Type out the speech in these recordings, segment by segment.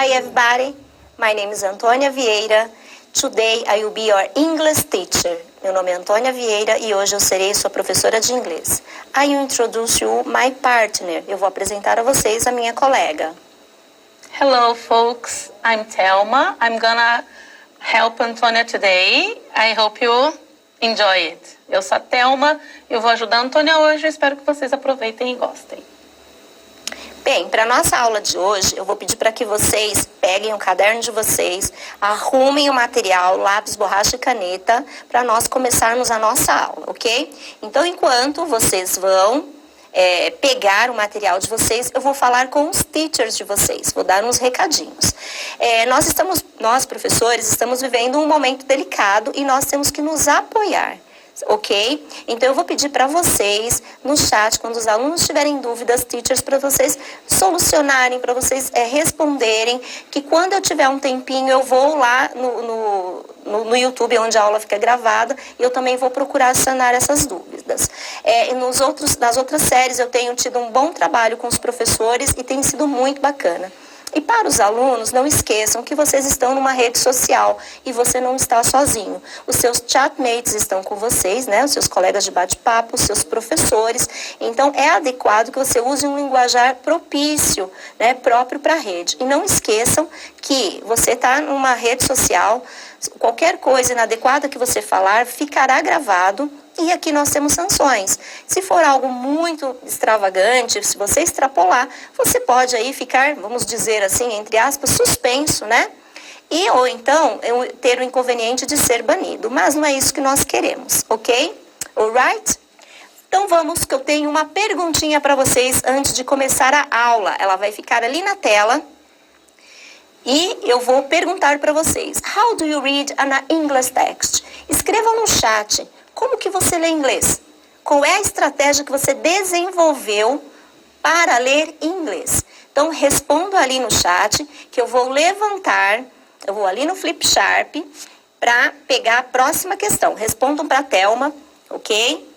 Hi everybody, my name is Antônia Vieira. Today I will be your English teacher. Meu nome é Antônia Vieira e hoje eu serei sua professora de inglês. I will introduce you my partner. Eu vou apresentar a vocês a minha colega. Hello folks, I'm Thelma. I'm gonna help Antônia today. I hope you enjoy it. Eu sou a Thelma, eu vou ajudar a Antônia hoje. Eu espero que vocês aproveitem e gostem. Bem, para a nossa aula de hoje, eu vou pedir para que vocês peguem o caderno de vocês, arrumem o material, lápis, borracha e caneta, para nós começarmos a nossa aula, ok? Então, enquanto vocês vão pegar o material de vocês, eu vou falar com os teachers de vocês, vou dar uns recadinhos. Nós, professores, estamos vivendo um momento delicado e nós temos que nos apoiar. Ok? Então eu vou pedir para vocês no chat, quando os alunos tiverem dúvidas, teachers, para vocês solucionarem, para vocês responderem, que quando eu tiver um tempinho eu vou lá no YouTube, onde a aula fica gravada, e eu também vou procurar sanar essas dúvidas. Nas outras séries eu tenho tido um bom trabalho com os professores e tem sido muito bacana. E para os alunos, não esqueçam que vocês estão numa rede social e você não está sozinho. Os seus chatmates estão com vocês, né? Os seus colegas de bate-papo, os seus professores. Então, é adequado que você use um linguajar propício, né? Próprio para a rede. E não esqueçam que você está numa rede social, qualquer coisa inadequada que você falar ficará gravado. E aqui nós temos sanções. Se for algo muito extravagante, se você extrapolar, você pode aí ficar, vamos dizer assim, entre aspas, suspenso, né? Ou então ter o inconveniente de ser banido. Mas não é isso que nós queremos, ok? Alright? Então vamos, que eu tenho uma perguntinha para vocês antes de começar a aula. Ela vai ficar ali na tela. E eu vou perguntar para vocês. How do you read an English text? Escrevam no chat. Como que você lê inglês? Qual é a estratégia que você desenvolveu para ler inglês? Então, respondo ali no chat, que eu vou levantar, eu vou ali no Flip Sharp para pegar a próxima questão. Respondam para a Thelma, ok?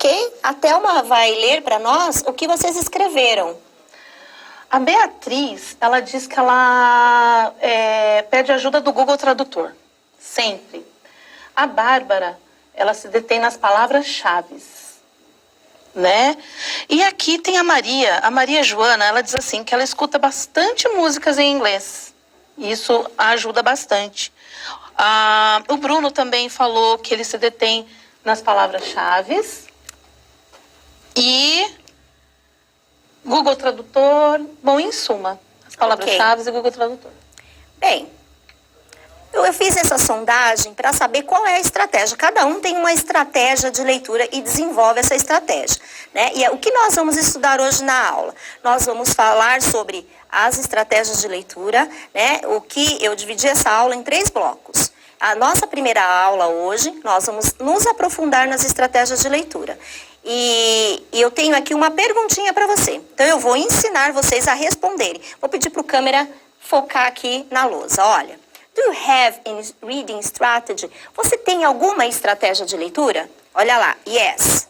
Ok? A Thelma vai ler para nós o que vocês escreveram. A Beatriz, ela diz que ela pede ajuda do Google Tradutor. Sempre. A Bárbara, ela se detém nas palavras-chave, né? E aqui tem a Maria Joana, ela diz assim, que ela escuta bastante músicas em inglês. Isso ajuda bastante. O Bruno também falou que ele se detém nas palavras-chave. E Google Tradutor, bom, em suma, as palavras-chave e Google Tradutor. Bem, eu fiz essa sondagem para saber qual é a estratégia. Cada um tem uma estratégia de leitura e desenvolve essa estratégia, né? E o que nós vamos estudar hoje na aula? Nós vamos falar sobre as estratégias de leitura, né? O que eu dividi essa aula em 3 blocos. A nossa primeira aula hoje, nós vamos nos aprofundar nas estratégias de leitura. E eu tenho aqui uma perguntinha para você. Então, eu vou ensinar vocês a responderem. Vou pedir para o câmera focar aqui na lousa. Olha, do you have any reading strategy? Você tem alguma estratégia de leitura? Olha lá, yes.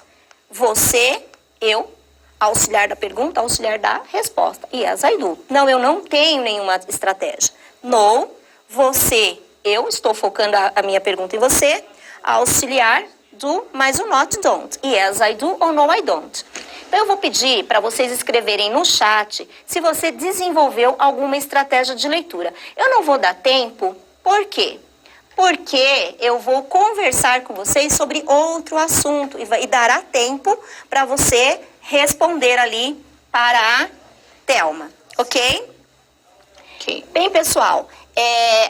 Você, eu, auxiliar da pergunta, auxiliar da resposta. Yes, I do. Não, eu não tenho nenhuma estratégia. No, você, eu, estou focando a minha pergunta em você, auxiliar do mais o not, don't. Yes, I do ou no, I don't. Então, eu vou pedir para vocês escreverem no chat se você desenvolveu alguma estratégia de leitura. Eu não vou dar tempo, por quê? porque eu vou conversar com vocês sobre outro assunto e dará tempo para você responder ali para a Thelma, ok? Ok. Bem, pessoal,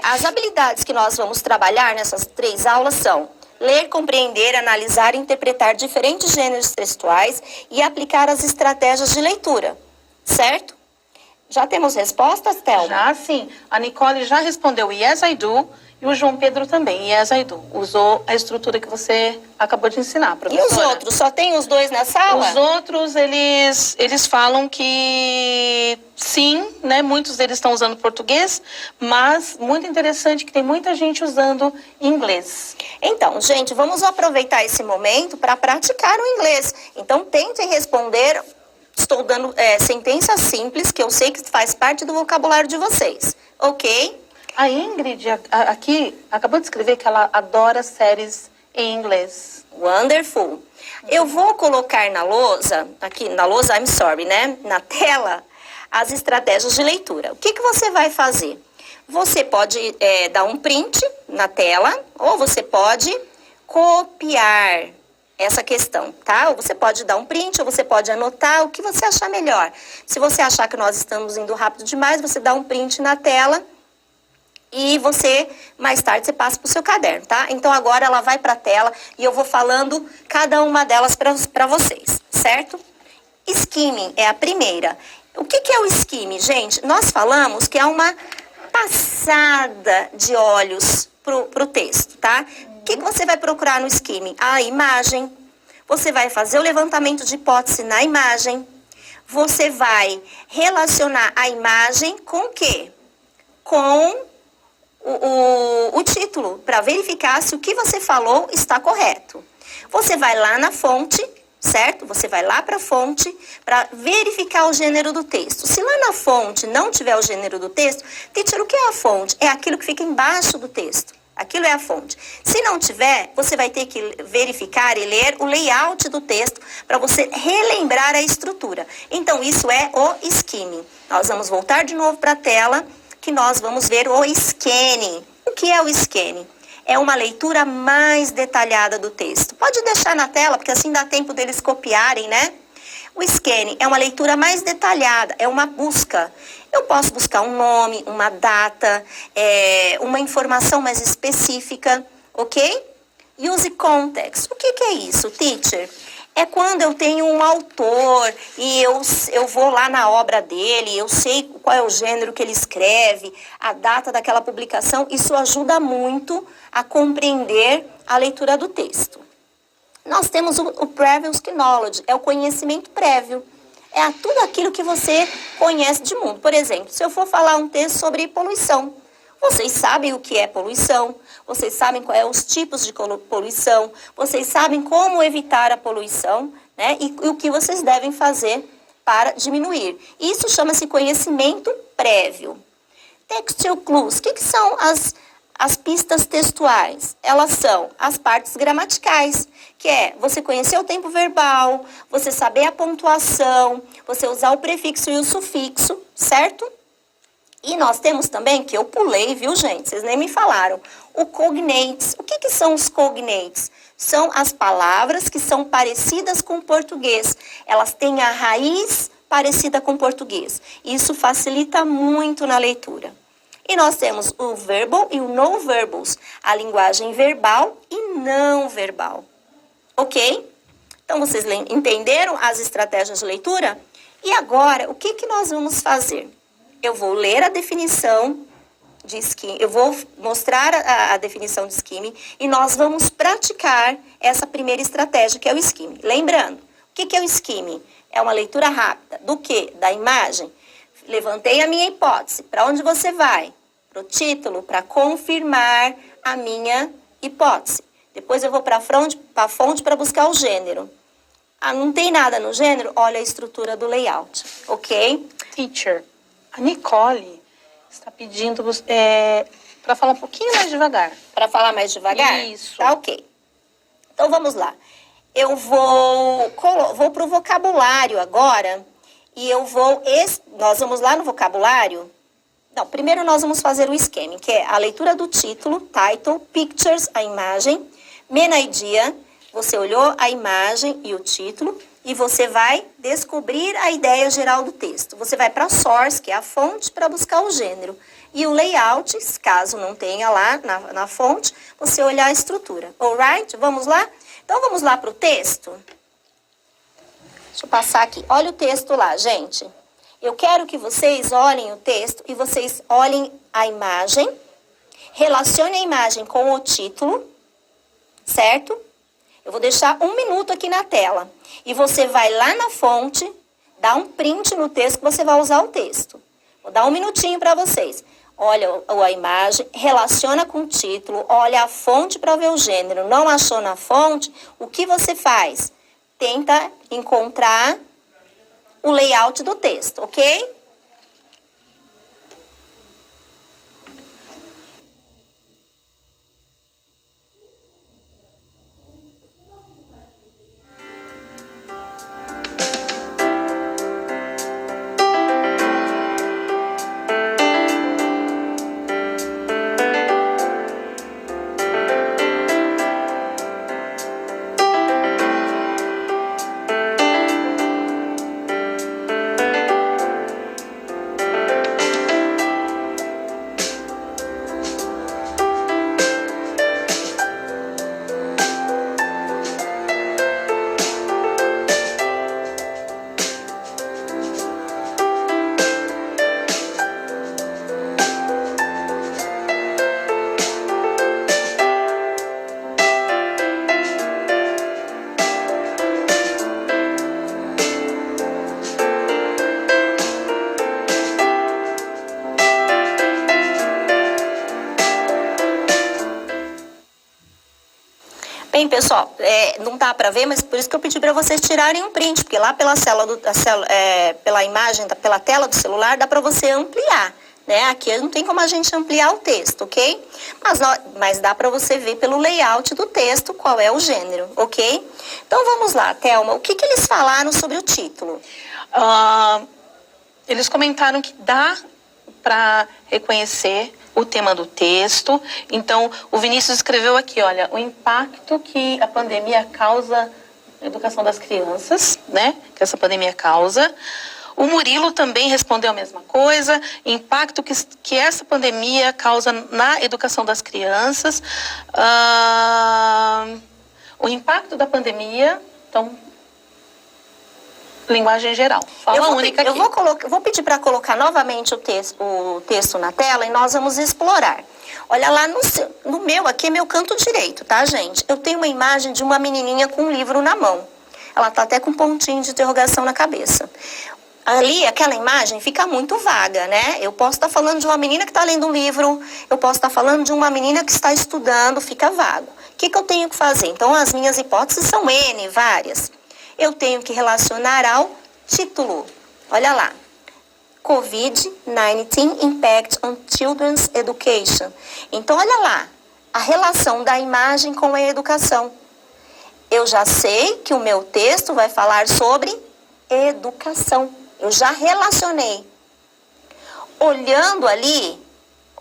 as habilidades que nós vamos trabalhar nessas 3 aulas são ler, compreender, analisar e interpretar diferentes gêneros textuais e aplicar as estratégias de leitura, certo? Já temos respostas, Thelma? Já sim. A Nicole já respondeu yes, I do. E o João Pedro também, yes, I do. Usou a estrutura que você acabou de ensinar, professora. E os outros? Só tem os 2 na sala? Os outros, eles falam que sim, né? Muitos deles estão usando português, mas muito interessante que tem muita gente usando inglês. Então, gente, vamos aproveitar esse momento para praticar o inglês. Então, tentem responder. Estou dando sentenças simples, que eu sei que faz parte do vocabulário de vocês, ok? A Ingrid aqui acabou de escrever que ela adora séries em inglês. Wonderful. Eu vou colocar na lousa, I'm sorry, né? Na tela, as estratégias de leitura. O que você vai fazer? Você pode dar um print na tela, ou você pode copiar essa questão, tá? Ou você pode dar um print, ou você pode anotar, o que você achar melhor. Se você achar que nós estamos indo rápido demais, você dá um print na tela e você, mais tarde, você passa para o seu caderno, tá? Então, agora ela vai para a tela e eu vou falando cada uma delas para vocês, certo? Skimming é a primeira. O que é o skimming, gente? Nós falamos que é uma passada de olhos pro texto, tá? O que você vai procurar no skimming? A imagem. Você vai fazer o levantamento de hipótese na imagem. Você vai relacionar a imagem com o quê? Com o título, para verificar se o que você falou está correto. Você vai lá na fonte, certo? Você vai lá para a fonte para verificar o gênero do texto. Se lá na fonte não tiver o gênero do texto, teacher, o que é a fonte? É aquilo que fica embaixo do texto. Aquilo é a fonte. Se não tiver, você vai ter que verificar e ler o layout do texto para você relembrar a estrutura. Então, isso é o skimming. Nós vamos voltar de novo para a tela, que nós vamos ver o scanning. O que é o scanning? É uma leitura mais detalhada do texto. Pode deixar na tela, porque assim dá tempo deles copiarem, né? O scanning é uma leitura mais detalhada, é uma busca. Eu posso buscar um nome, uma data, uma informação mais específica, ok? Use context. O que é isso, teacher? É quando eu tenho um autor e eu vou lá na obra dele, eu sei qual é o gênero que ele escreve, a data daquela publicação. Isso ajuda muito a compreender a leitura do texto. Nós temos o previous knowledge, é o conhecimento prévio. É tudo aquilo que você conhece de mundo. Por exemplo, se eu for falar um texto sobre poluição, vocês sabem o que é poluição, vocês sabem quais são os tipos de poluição, vocês sabem como evitar a poluição, né? E o que vocês devem fazer para diminuir. Isso chama-se conhecimento prévio. Textual clues, o que são as pistas textuais? Elas são as partes gramaticais, que é você conhecer o tempo verbal, você saber a pontuação, você usar o prefixo e o sufixo, certo? E nós temos também, que eu pulei, viu, gente? Vocês nem me falaram. O cognates. O que são os cognates? São as palavras que são parecidas com o português. Elas têm a raiz parecida com o português. Isso facilita muito na leitura. E nós temos o verbal e o non-verbals. A linguagem verbal e não verbal. Ok? Então, vocês entenderam as estratégias de leitura? E agora, o que nós vamos fazer? Eu vou ler a definição de skimming, eu vou mostrar a definição de skimming e nós vamos praticar essa primeira estratégia, que é o skimming. Lembrando, o que é o skimming? É uma leitura rápida. Do quê? Da imagem. Levantei a minha hipótese. Para onde você vai? Para o título, para confirmar a minha hipótese. Depois eu vou para a fonte para buscar o gênero. Ah, não tem nada no gênero? Olha a estrutura do layout, ok? Teacher, a Nicole está pedindo para falar um pouquinho mais devagar. Para falar mais devagar? Isso. Tá ok. Então, vamos lá. Eu vou para o vocabulário agora e nós vamos lá no vocabulário Não, primeiro nós vamos fazer o esquema, que é a leitura do título, title, pictures, a imagem, main idea, você olhou a imagem e o título, e você vai descobrir a ideia geral do texto. Você vai para a source, que é a fonte, para buscar o gênero. E o layout, caso não tenha lá na fonte, você olhar a estrutura. Alright? Vamos lá? Então, vamos lá para o texto? Deixa eu passar aqui. Olha o texto lá, gente. Eu quero que vocês olhem o texto e vocês olhem a imagem. Relacione a imagem com o título, certo? Eu vou deixar 1 minuto aqui na tela. E você vai lá na fonte, dá um print no texto que você vai usar o texto. Vou dar 1 minutinho para vocês. Olha a imagem, relaciona com o título, olha a fonte para ver o gênero. Não achou na fonte? O que você faz? Tenta encontrar o layout do texto, ok? Bem, pessoal, não dá para ver, mas por isso que eu pedi para vocês tirarem um print, porque lá pela pela imagem, pela tela do celular, dá para você ampliar, né? Aqui não tem como a gente ampliar o texto, ok? Mas dá para você ver pelo layout do texto qual é o gênero, ok? Então vamos lá, Thelma, o que eles falaram sobre o título? Eles comentaram que dá para reconhecer o tema do texto. Então, o Vinícius escreveu aqui, olha, o impacto que a pandemia causa na educação das crianças, né? Que essa pandemia causa. O Murilo também respondeu a mesma coisa, impacto que essa pandemia causa na educação das crianças. O impacto da pandemia, então, linguagem geral. Fala única aqui. Eu vou pedir para colocar novamente o texto na tela e nós vamos explorar. Olha lá no meu, aqui é meu canto direito, tá, gente? Eu tenho uma imagem de uma menininha com um livro na mão. Ela tá até com um pontinho de interrogação na cabeça. Ali, aquela imagem fica muito vaga, né? Eu posso estar falando de uma menina que está lendo um livro, eu posso estar falando de uma menina que está estudando, fica vago. O que eu tenho que fazer? Então, as minhas hipóteses são N, várias. Eu tenho que relacionar ao título. Olha lá. COVID-19 Impact on Children's Education. Então, olha lá. A relação da imagem com a educação. Eu já sei que o meu texto vai falar sobre educação. Eu já relacionei. Olhando ali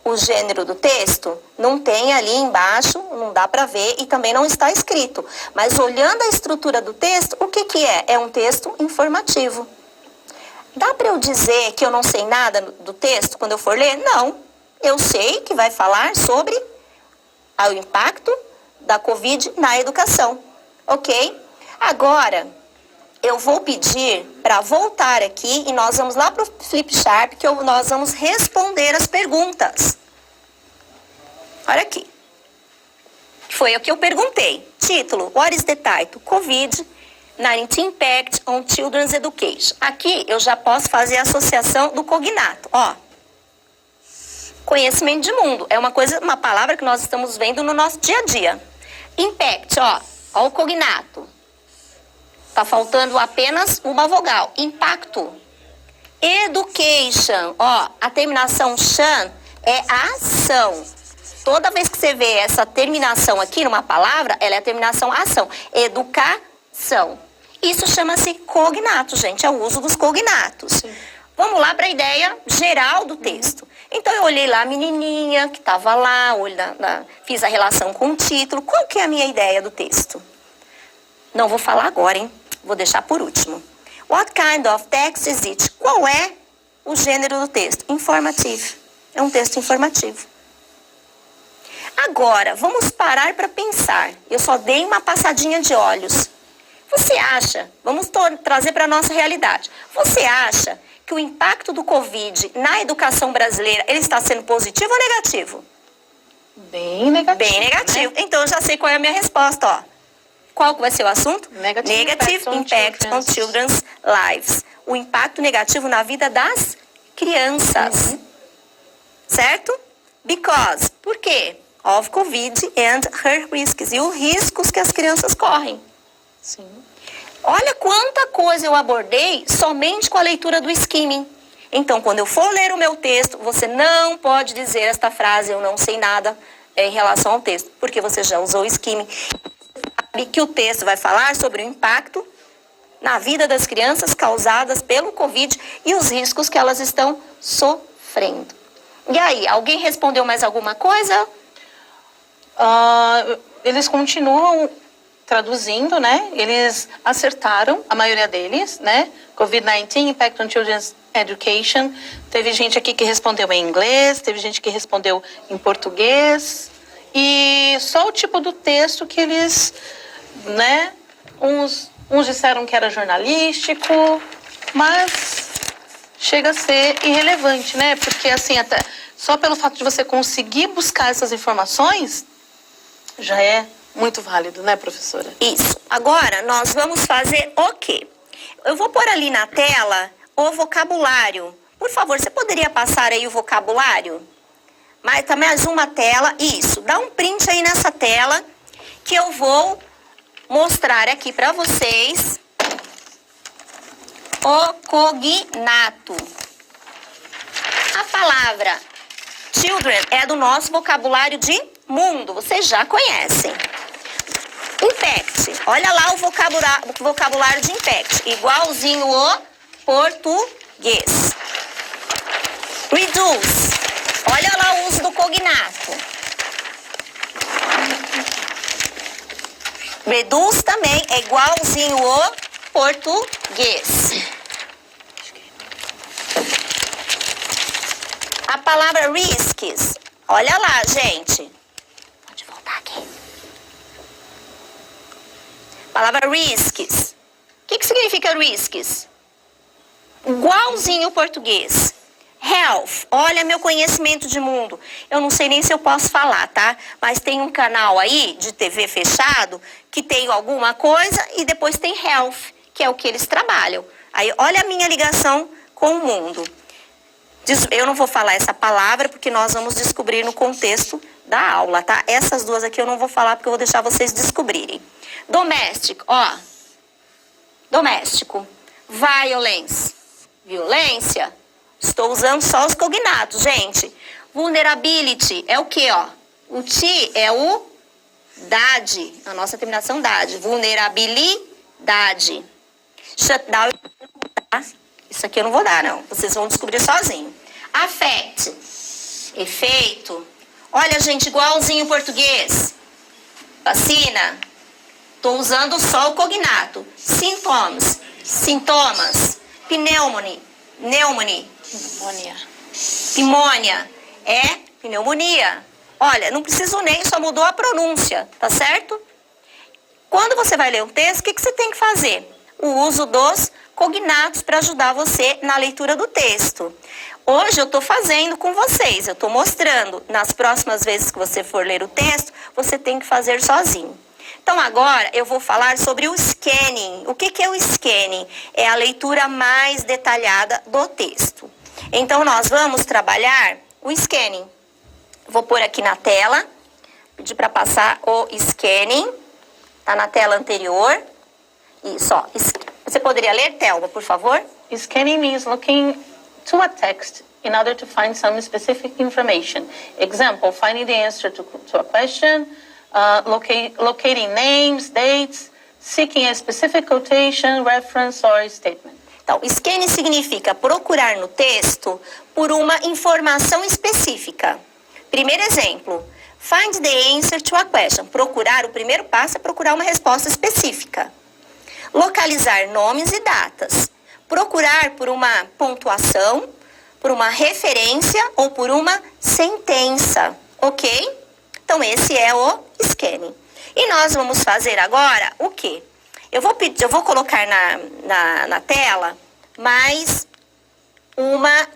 o gênero do texto, não tem ali embaixo, não dá para ver e também não está escrito. Mas olhando a estrutura do texto, o que é? É um texto informativo. Dá para eu dizer que eu não sei nada do texto quando eu for ler? Não. Eu sei que vai falar sobre o impacto da Covid na educação. Ok? Agora, eu vou pedir para voltar aqui e nós vamos lá para o Flipchart, que nós vamos responder as perguntas. Olha aqui. Foi o que eu perguntei. Título, what is the title? COVID-19 Impact on Children's Education. Aqui eu já posso fazer a associação do cognato. Ó, conhecimento de mundo. É uma palavra que nós estamos vendo no nosso dia a dia. Impact, ó o cognato. Tá faltando apenas uma vogal. Impacto. Education. Ó, a terminação chan é ação. Toda vez que você vê essa terminação aqui numa palavra, ela é a terminação ação. Educação. Isso chama-se cognato, gente. É o uso dos cognatos. vamos lá para a ideia geral do texto. Então, eu olhei lá a menininha que estava lá, fiz a relação com o título. Qual que é a minha ideia do texto? Não vou falar agora, hein? Vou deixar por último. What kind of text is it? Qual é o gênero do texto? Informativo. É um texto informativo. Agora, vamos parar para pensar. Eu só dei uma passadinha de olhos. Você acha, vamos trazer para a nossa realidade, você acha que o impacto do Covid na educação brasileira, ele está sendo positivo ou negativo? Bem negativo. Bem negativo. Né? Então, eu já sei qual é a minha resposta, ó. Qual que vai ser o assunto? Negative impact on children's lives. O impacto negativo na vida das crianças. Certo? Because. Por quê? Of Covid and her risks. E os riscos que as crianças correm. Sim. Olha quanta coisa eu abordei somente com a leitura do skimming. Então, quando eu for ler o meu texto, você não pode dizer esta frase, eu não sei nada em relação ao texto, porque você já usou o skimming. Sabe que o texto vai falar sobre o impacto na vida das crianças causadas pelo Covid e os riscos que elas estão sofrendo. E aí, alguém respondeu mais alguma coisa? Eles continuam traduzindo, né? Eles acertaram, a maioria deles, né? COVID-19, Impact on Children's Education. Teve gente aqui que respondeu em inglês, teve gente que respondeu em português. E só o tipo do texto que eles, né? Uns disseram que era jornalístico, mas chega a ser irrelevante, né? Porque, assim, até só pelo fato de você conseguir buscar essas informações, já é muito válido, né, professora? Isso. Agora, nós vamos fazer o quê? Eu vou pôr ali na tela o vocabulário. Por favor, você poderia passar aí o vocabulário? Mas tá mais uma tela. Isso. Dá um print aí nessa tela que eu vou mostrar aqui para vocês o cognato. A palavra children é do nosso vocabulário de mundo. Vocês já conhecem. Impact. Olha lá o vocabulário de impact. Igualzinho o português. Reduce. Olha lá o uso do cognato. Reduce também é igualzinho o português. A palavra risks. Olha lá, gente. Pode voltar aqui. Palavra risks. O que significa risks? Igualzinho o português. Health. Olha meu conhecimento de mundo. Eu não sei nem se eu posso falar, tá? Mas tem um canal aí de TV fechado que tem alguma coisa e depois tem health, que é o que eles trabalham. Aí olha a minha ligação com o mundo. Eu não vou falar essa palavra porque nós vamos descobrir no contexto da aula, tá? Essas duas aqui eu não vou falar porque eu vou deixar vocês descobrirem. Doméstico, ó. Doméstico. Violence. Violência. Estou usando só os cognatos, gente. Vulnerability é o quê, ó? O ti é o dade. A nossa terminação dade. Vulnerabilidade. Shutdown. Isso aqui eu não vou dar, não. Vocês vão descobrir sozinho. Affect. Efeito. Olha, gente, igualzinho o português. Vacina. Estou usando só o cognato. Symptoms. Sintomas. Pneumonia. Pneumonia. É pneumonia. Olha, não preciso nem, só mudou a pronúncia, tá certo? Quando você vai ler um texto, o que você tem que fazer? O uso dos cognatos para ajudar você na leitura do texto. Hoje eu estou fazendo com vocês, eu estou mostrando. Nas próximas vezes que você for ler o texto, você tem que fazer sozinho. Então agora eu vou falar sobre o scanning. O que é o scanning? É a leitura mais detalhada do texto. Então nós vamos trabalhar o scanning. Vou pôr aqui na tela, pedir para passar o scanning. Está na tela anterior. Isso, ó. Você poderia ler, Thelma, por favor? Scanning means looking to a text in order to find some specific information. Example, finding the answer to a question, locating names, dates, seeking a specific quotation, reference or statement. Então, scanning significa procurar no texto por uma informação específica. Primeiro exemplo, find the answer to a question. Procurar, o primeiro passo é procurar uma resposta específica. Localizar nomes e datas. Procurar por uma pontuação, por uma referência ou por uma sentença, ok? Então, esse é o scanning. E nós vamos fazer agora o quê? Eu vou colocar na tela mais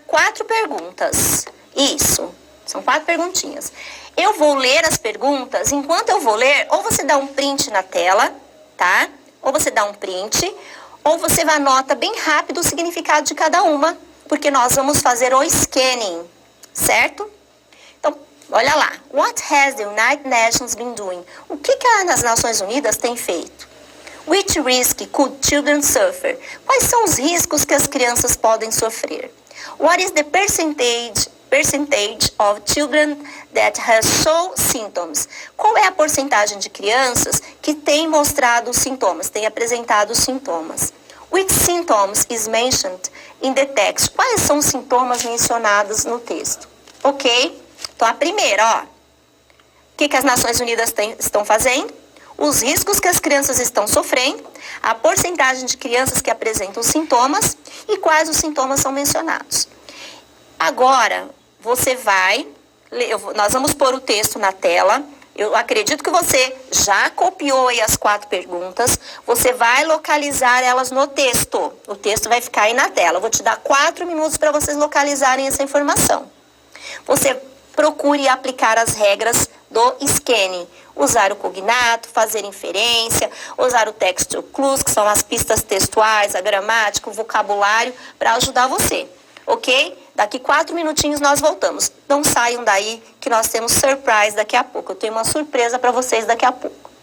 4 perguntas. Isso, são 4 perguntinhas. Eu vou ler as perguntas. Enquanto eu vou ler, ou você dá um print na tela, tá? Ou você dá um print, ou você anota bem rápido o significado de cada uma, porque nós vamos fazer o scanning, certo? Então, olha lá. What has the United Nations been doing? O que as Nações Unidas têm feito? Which risk could children suffer? Quais são os riscos que as crianças podem sofrer? What is the percentage of children that has shown symptoms? Qual é a porcentagem de crianças que têm mostrado sintomas, têm apresentado sintomas? Which symptoms is mentioned in the text? Quais são os sintomas mencionados no texto? Ok? Então, a primeira, ó. O que as Nações Unidas estão fazendo? Os riscos que as crianças estão sofrendo, a porcentagem de crianças que apresentam sintomas e quais os sintomas são mencionados. Agora, nós vamos pôr o texto na tela. Eu acredito que você já copiou aí as 4 perguntas. Você vai localizar elas no texto. O texto vai ficar aí na tela. Eu vou te dar 4 minutos para vocês localizarem essa informação. Você procure aplicar as regras do scanning. Usar o cognato, fazer inferência, usar o textual clues, que são as pistas textuais, a gramática, o vocabulário, para ajudar você, ok? Daqui 4 minutinhos nós voltamos. Não saiam daí que nós temos surprise daqui a pouco. Eu tenho uma surpresa para vocês daqui a pouco.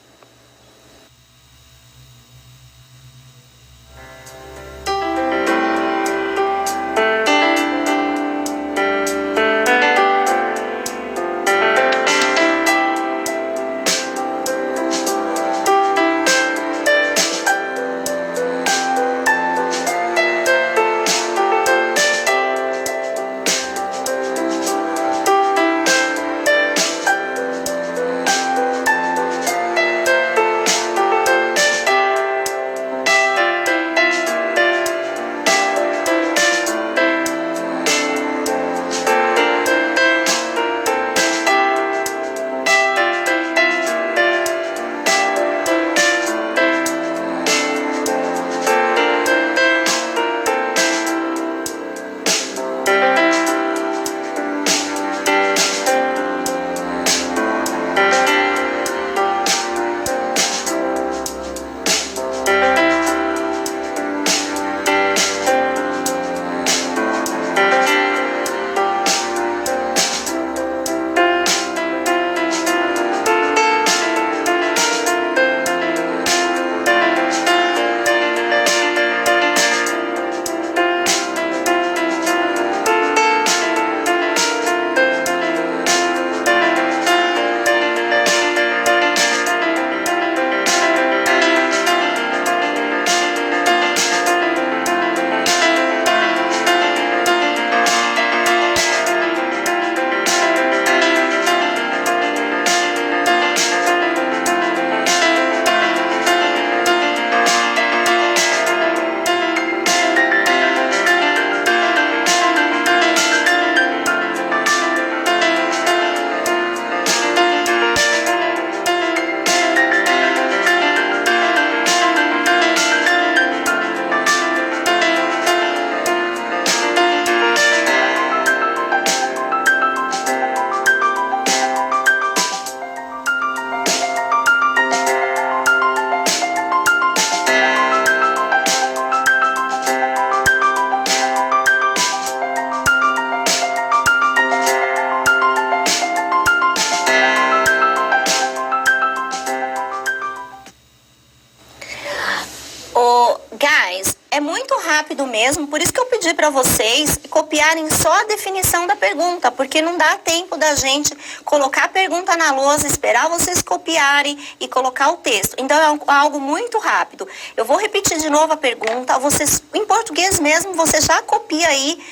rápido mesmo, por isso que eu pedi para vocês copiarem só a definição da pergunta, porque não dá tempo da gente colocar a pergunta na lousa, esperar vocês copiarem e colocar o texto. Então é algo muito rápido. Eu vou repetir de novo a pergunta, vocês, em português mesmo, você já copia aí,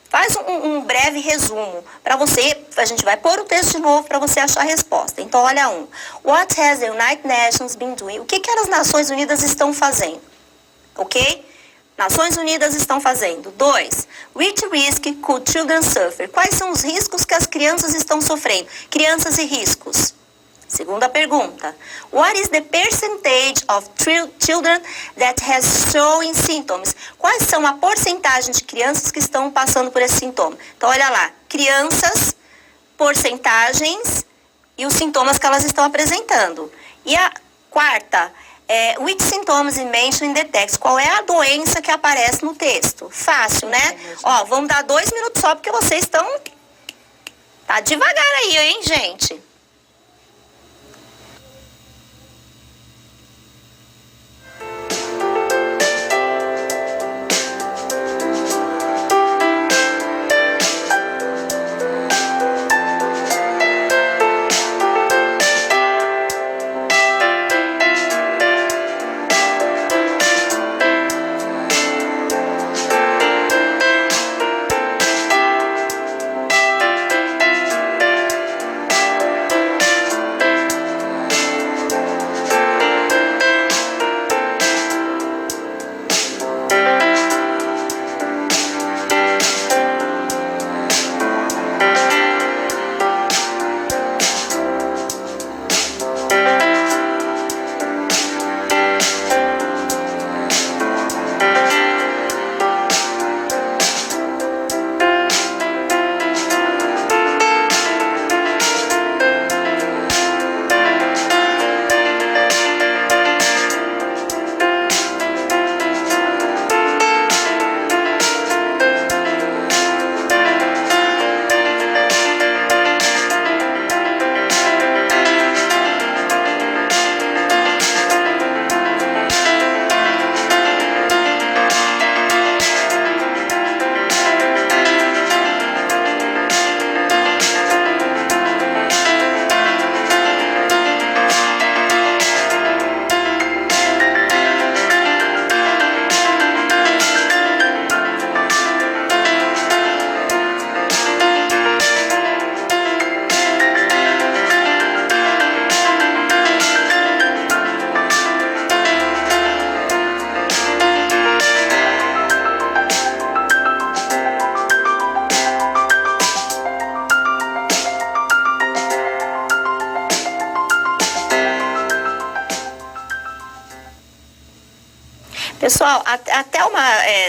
faz um breve resumo para você, a gente vai pôr o texto de novo para você achar a resposta. Então olha What has the United Nations been doing? O que as Nações Unidas estão fazendo? Ok? Nações Unidas estão fazendo. 2. Which risk could children suffer? Quais são os riscos que as crianças estão sofrendo? Crianças e riscos. Segunda pergunta. What is the percentage of children that has showing symptoms? Quais são a porcentagem de crianças que estão passando por esse sintoma? Então, olha lá. Crianças, porcentagens e os sintomas que elas estão apresentando. E a quarta, which symptoms is mentioned in the text? Qual é a doença que aparece no texto? Fácil, né? Ó, vamos dar 2 minutos só, porque vocês estão... Tá devagar aí, hein, gente? Pessoal, até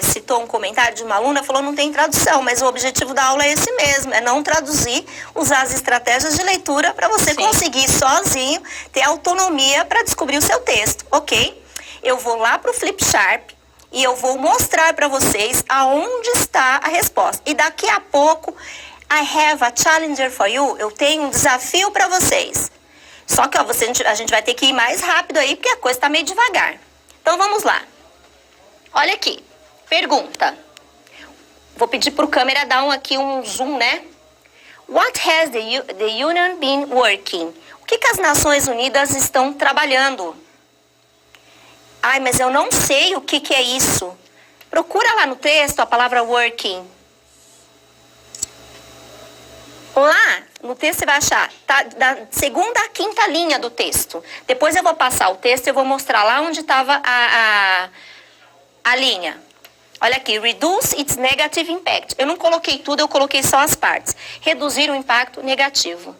citou um comentário de uma aluna, falou não tem tradução, mas o objetivo da aula é esse mesmo, é não traduzir, usar as estratégias de leitura para você conseguir sozinho ter autonomia para descobrir o seu texto, ok? Eu vou lá para o Flipchart e eu vou mostrar para vocês aonde está a resposta. E daqui a pouco, I have a challenger for you, eu tenho um desafio para vocês. Só que ó, a gente vai ter que ir mais rápido aí, porque a coisa está meio devagar. Então vamos lá. Olha aqui, pergunta. Vou pedir para o câmera dar aqui um zoom, né? What has the Union been working? O que as Nações Unidas estão trabalhando? Ai, mas eu não sei o que é isso. Procura lá no texto a palavra working. Lá no texto você vai achar, tá, da segunda à quinta linha do texto. Depois eu vou passar o texto e eu vou mostrar lá onde estava a linha. Olha aqui, reduce its negative impact. Eu não coloquei tudo, eu coloquei só as partes. Reduzir o impacto negativo.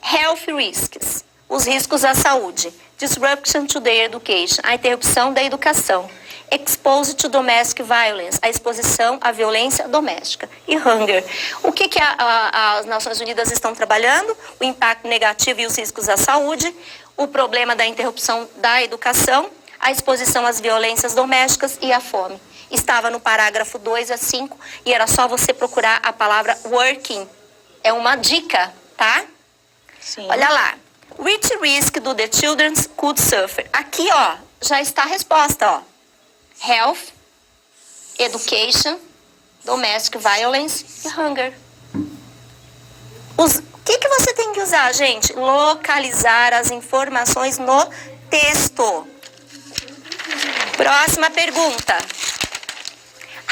Health risks, os riscos à saúde. Disruption to the education, a interrupção da educação. Exposed to domestic violence, a exposição à violência doméstica. E hunger. O que as Nações Unidas estão trabalhando? O impacto negativo e os riscos à saúde. O problema da interrupção da educação. A exposição às violências domésticas e a fome. Estava no parágrafo 2 a 5 e era só você procurar a palavra working. É uma dica, tá? Sim. Olha lá. Which risk do the children could suffer? Aqui, ó, já está a resposta, ó. Health, Education, domestic violence e hunger. O que você tem que usar, gente? Localizar as informações no texto. Próxima pergunta.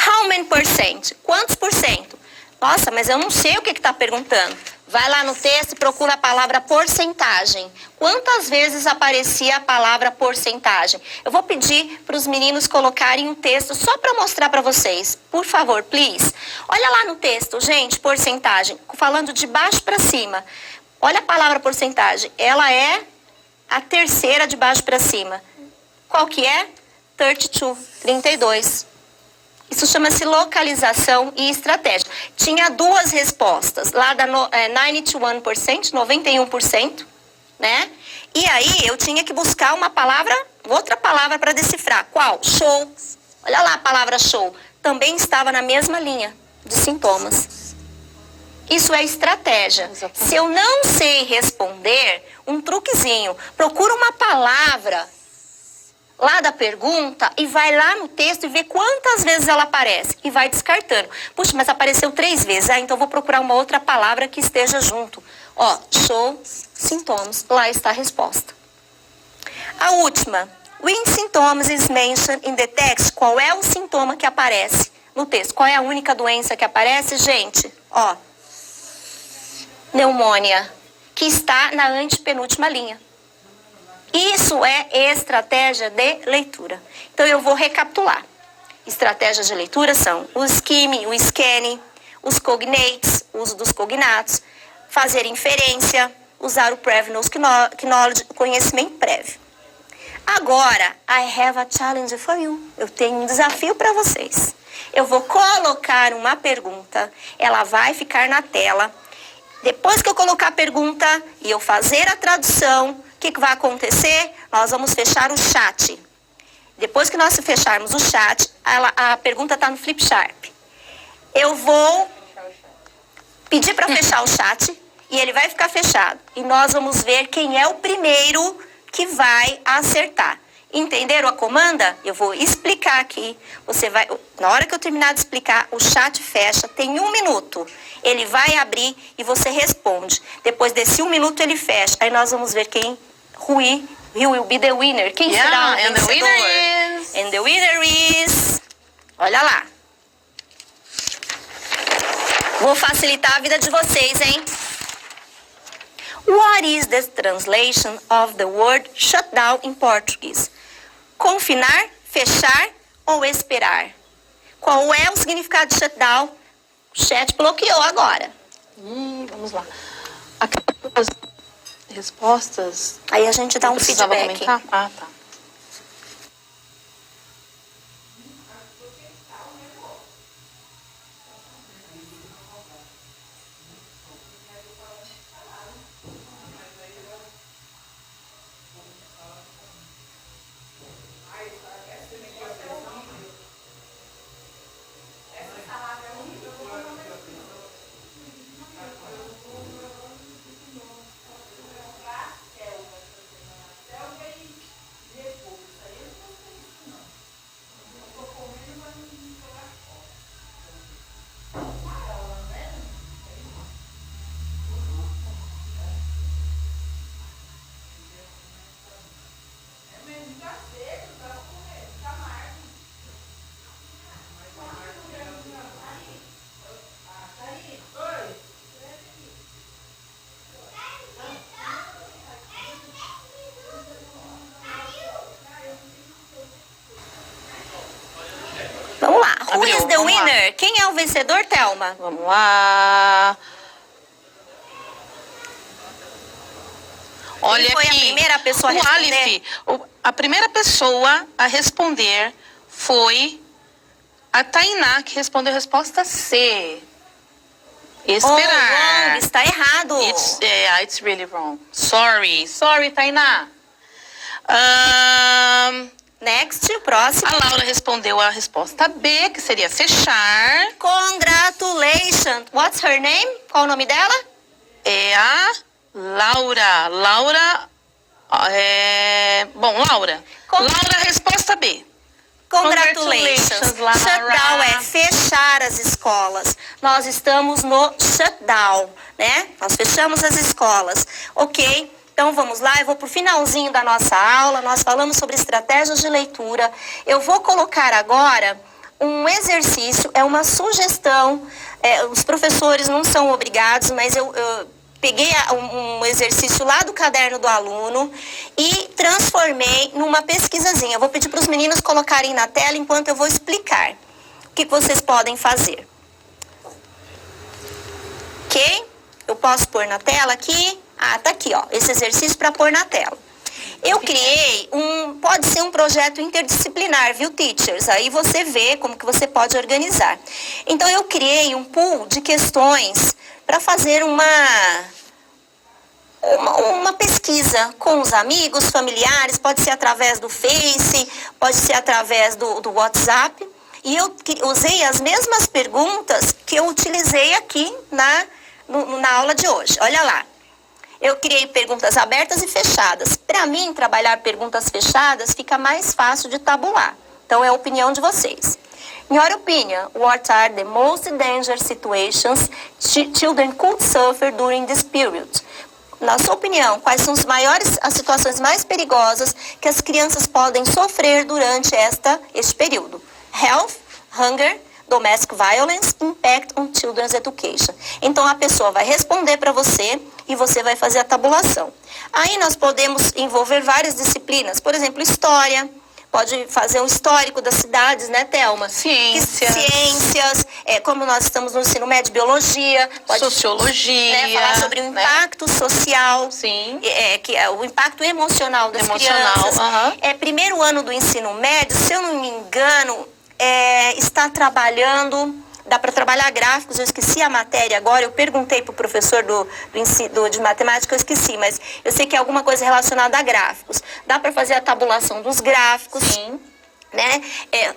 How many percent? Quantos por cento? Nossa, mas eu não sei o que está perguntando. Vai lá no texto e procura a palavra porcentagem. Quantas vezes aparecia a palavra porcentagem? Eu vou pedir para os meninos colocarem um texto só para mostrar para vocês. Por favor, please. Olha lá no texto, gente, porcentagem. Falando de baixo para cima. Olha a palavra porcentagem. Ela é a terceira de baixo para cima. Qual que é? 32, 32. Isso chama-se localização e estratégia. Tinha duas respostas, lá da 91%, 91%, né? E aí eu tinha que buscar uma palavra, outra palavra para decifrar. Qual? Show. Olha lá a palavra show. Também estava na mesma linha de sintomas. Isso é estratégia. Se eu não sei responder, um truquezinho. Procura uma palavra lá da pergunta e vai lá no texto e vê quantas vezes ela aparece. E vai descartando. Puxa, mas apareceu 3 vezes. Ah, então vou procurar uma outra palavra que esteja junto. Ó, show, sintomas. Lá está a resposta. A última. When symptoms is mentioned in the text. Qual é o sintoma que aparece no texto? Qual é a única doença que aparece, gente? Ó, pneumonia, que está na antepenúltima linha. Isso é estratégia de leitura. Então, eu vou recapitular. Estratégias de leitura são o skimming, o scanning, os cognates, o uso dos cognatos, fazer inferência, usar o previous knowledge, conhecimento prévio. Agora, I have a challenge for you. Eu tenho um desafio para vocês. Eu vou colocar uma pergunta, ela vai ficar na tela. Depois que eu colocar a pergunta e eu fazer a tradução, o que vai acontecer? Nós vamos fechar o chat. Depois que nós fecharmos o chat, a pergunta está no Flipchart. Eu vou pedir para fechar o chat e ele vai ficar fechado. E nós vamos ver quem é o primeiro que vai acertar. Entenderam a comanda? Eu vou explicar aqui. Você vai, na hora que eu terminar de explicar, o chat fecha. Tem 1 minuto. Ele vai abrir e você responde. Depois desse 1 minuto ele fecha. Aí nós vamos ver quem will be the winner. Quem será o vencedor? And the winner is... Olha lá. Vou facilitar a vida de vocês, hein? What is the translation of the word shutdown in Portuguese? Confinar, fechar ou esperar? Qual é o significado de shutdown? O chat bloqueou agora. Vamos lá. Aquelas respostas... Aí a gente dá um feedback. Ah, tá. Vamos lá. Who is the winner? Quem é o vencedor, Thelma? Vamos lá. Olha Quem foi aqui. a primeira pessoa a responder? Aleph, a primeira pessoa a responder foi a Tainá, que respondeu a resposta C. Esperar. Wrong, está errado. It's really wrong. Sorry, Tainá. Next, próximo. A Laura respondeu a resposta B, que seria fechar. Congratulations. What's her name? Qual o nome dela? É a Laura. Laura. Laura, resposta B. Congratulations. Shutdown é fechar as escolas. Nós estamos no shutdown, né? Nós fechamos as escolas, ok? Então vamos lá, eu vou pro finalzinho da nossa aula, nós falamos sobre estratégias de leitura. Eu vou colocar agora um exercício, é uma sugestão, os professores não são obrigados, mas eu peguei um exercício lá do caderno do aluno e transformei numa pesquisazinha. Eu vou pedir para os meninos colocarem na tela enquanto eu vou explicar o que vocês podem fazer. Ok? Eu posso pôr na tela aqui? Ah, tá aqui, ó, esse exercício para pôr na tela. Eu criei pode ser um projeto interdisciplinar, viu, teachers? Aí você vê como que você pode organizar. Então, eu criei um pool de questões para fazer uma pesquisa com os amigos, familiares, pode ser através do Face, pode ser através do WhatsApp. E eu usei as mesmas perguntas que eu utilizei aqui na aula de hoje. Olha lá. Eu criei perguntas abertas e fechadas. Para mim, trabalhar perguntas fechadas fica mais fácil de tabular. Então, é a opinião de vocês. In your opinion, what are the most dangerous situations children could suffer during this period? Na sua opinião, quais são as situações mais perigosas que as crianças podem sofrer durante este período? Health, hunger, domestic violence, impact on children's education. Então, a pessoa vai responder para você e você vai fazer a tabulação. Aí nós podemos envolver várias disciplinas, por exemplo, história, pode fazer um histórico das cidades, né, Thelma? Ciências, como nós estamos no ensino médio, biologia, sociologia, né, falar sobre o impacto social, sim, que é o impacto emocional das crianças. Primeiro ano do ensino médio, se eu não me engano, está trabalhando, dá para trabalhar gráficos, eu esqueci a matéria agora, eu perguntei para o professor de matemática, eu esqueci, mas eu sei que é alguma coisa relacionada a gráficos. Dá para fazer a tabulação dos gráficos, sim, né?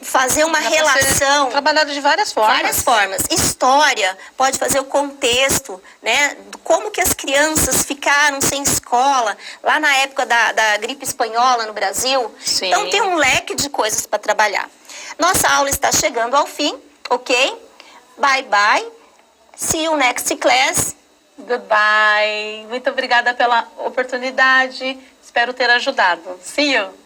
Fazer uma relação. Trabalhado de várias formas. Várias formas. História, pode fazer o contexto, né? Como que as crianças ficaram sem escola, lá na época da gripe espanhola no Brasil. Sim. Então tem um leque de coisas para trabalhar. Nossa aula está chegando ao fim, ok? Bye, bye. See you next class. Goodbye. Muito obrigada pela oportunidade. Espero ter ajudado. See you.